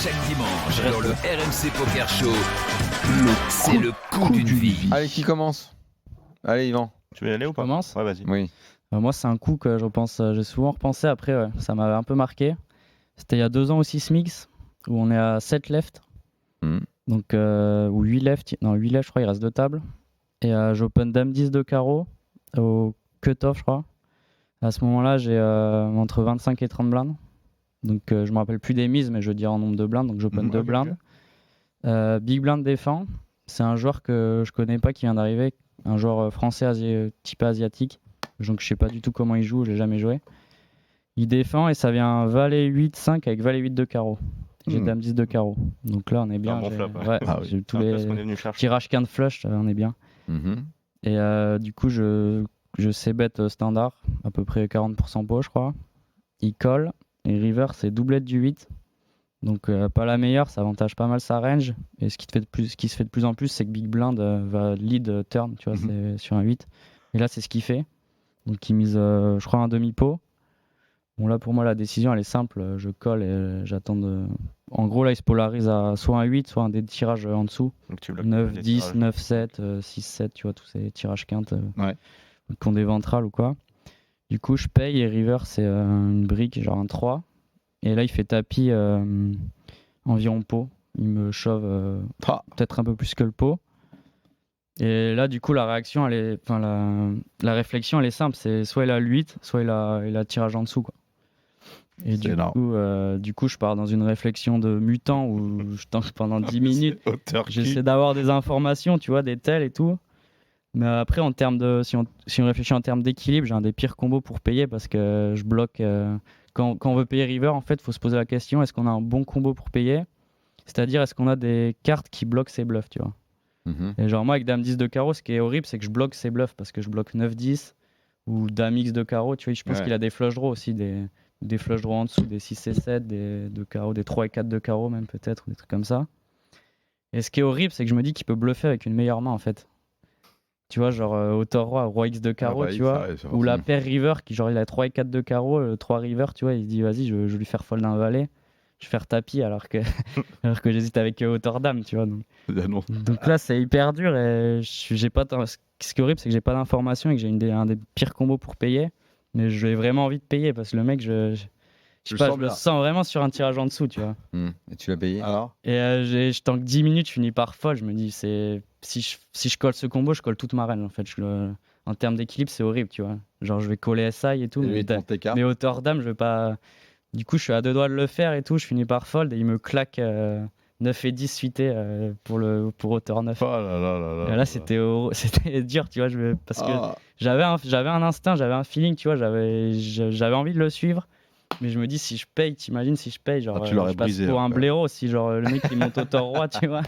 Chaque dimanche dans le RMC Poker Show, c'est le coup d'une vie. Allez, qui commence? Allez, Yvan. Tu veux y aller ou pas? Commence. Ouais, vas-y. Oui. Moi, c'est un coup que je pense, j'ai souvent repensé après, ouais. Ça m'avait un peu marqué. C'était il y a 2 ans au 6 mix, où on est à 7 left. Donc, ou 8 left. Non, 8 left, je crois, il reste 2 tables. Et j'open dame 10 de carreau au cut-off, je crois. À ce moment-là, j'ai entre 25 et 30 blindes. Donc, je me rappelle plus des mises, mais je veux dire en nombre de blindes. Donc, j'open 2 blindes. Big blind défend. C'est un joueur que je connais pas qui vient d'arriver. Un joueur français type asiatique. Donc, je sais pas du tout comment il joue, je l'ai jamais joué. Il défend et ça vient valet 8, 5 avec valet 8 de carreau. J'ai dame 10 de carreau. Donc là, on est bien. Un bon j'ai flop, ouais. ouais, Ah oui. j'ai tous C'est un peu les ce qu'on est venu chercher. tirages quinte flush, on est bien. Et du coup, je sais bet standard, à peu près 40% pot, je crois. Il colle. Et river, c'est doublette du 8. Donc pas la meilleure, ça avantage pas mal sa range. Et ce qui se fait de plus en plus, c'est que Big Blind va lead turn, tu vois, c'est sur un 8. Et là, c'est ce qu'il fait. Donc il mise, je crois, un demi-pot. Bon, là, pour moi, la décision, elle est simple. Je colle et j'attends de... En gros, là, il se polarise à soit un 8, soit un des tirages en dessous. Donc tu bloques 9, les 10, tirages. 9, 7, 6, 7, tu vois, tous ces tirages quintes Ouais. qui ont des ventrales ou quoi. Du coup, je paye et river, c'est une brique, genre un 3. Et là, il fait tapis environ pot. Il me shove peut-être un peu plus que le pot. Et là, du coup, la réaction, la réflexion, elle est simple. C'est soit il a le 8, soit il a tirage en dessous, quoi. Et C'est énorme. du coup, je pars dans une réflexion de mutant où je tank pendant 10 minutes. J'essaie d'avoir des informations, tu vois, des tels et tout. Mais après, en termes de, si on réfléchit en termes d'équilibre, j'ai un des pires combos pour payer parce que je bloque. Quand on veut payer river, en fait, il faut se poser la question, est-ce qu'on a un bon combo pour payer? C'est-à-dire, est-ce qu'on a des cartes qui bloquent ses bluffs, tu vois? Et genre, moi, avec dame 10 de carreau, ce qui est horrible, c'est que je bloque ses bluffs parce que je bloque 9-10 ou dame X de carreau. Tu vois, je pense qu'il a des flush draws aussi, des flush draws en dessous, des 6 et 7, de carreau, des 3 et 4 de carreau, même peut-être, ou des trucs comme ça. Et ce qui est horrible, c'est que je me dis qu'il peut bluffer avec une meilleure main, en fait. Tu vois, genre auteur roi, roi X de carreau, tu vois, ou la paire river qui, genre, il a 3 et 4 de carreau, 3 river, tu vois, il se dit, vas-y, je vais lui faire fold d'un valet, je vais faire tapis alors que j'hésite avec auteur dame, tu vois. Donc là, c'est hyper dur et j'ai pas ce qui est horrible, c'est que j'ai pas d'informations et que j'ai un des pires combos pour payer, mais j'ai vraiment envie de payer parce que le mec, je sais pas, je le sens vraiment sur un tirage en dessous, tu vois. Et tu l'as payé? Alors Et je tank 10 minutes, je finis par fold. Je me dis, si je colle ce combo, je colle toute ma range. En fait, en termes d'équilibre, c'est horrible, tu vois. Genre, je vais coller SI et tout, mais auteur dame, je vais pas. Du coup, je suis à 2 doigts de le faire et tout. Je finis par fold et il me claque 9 et 10 suités pour auteur 9. Oh là là là là. Et là, c'était dur, tu vois. Parce que j'avais un instinct, j'avais un feeling, tu vois. J'avais envie de le suivre. Mais je me dis, si je paye, t'imagines si je paye, genre, tu l'aurais je passe brisé, pour là, un ouais. blaireau, si genre le mec il monte auteur roi, tu vois.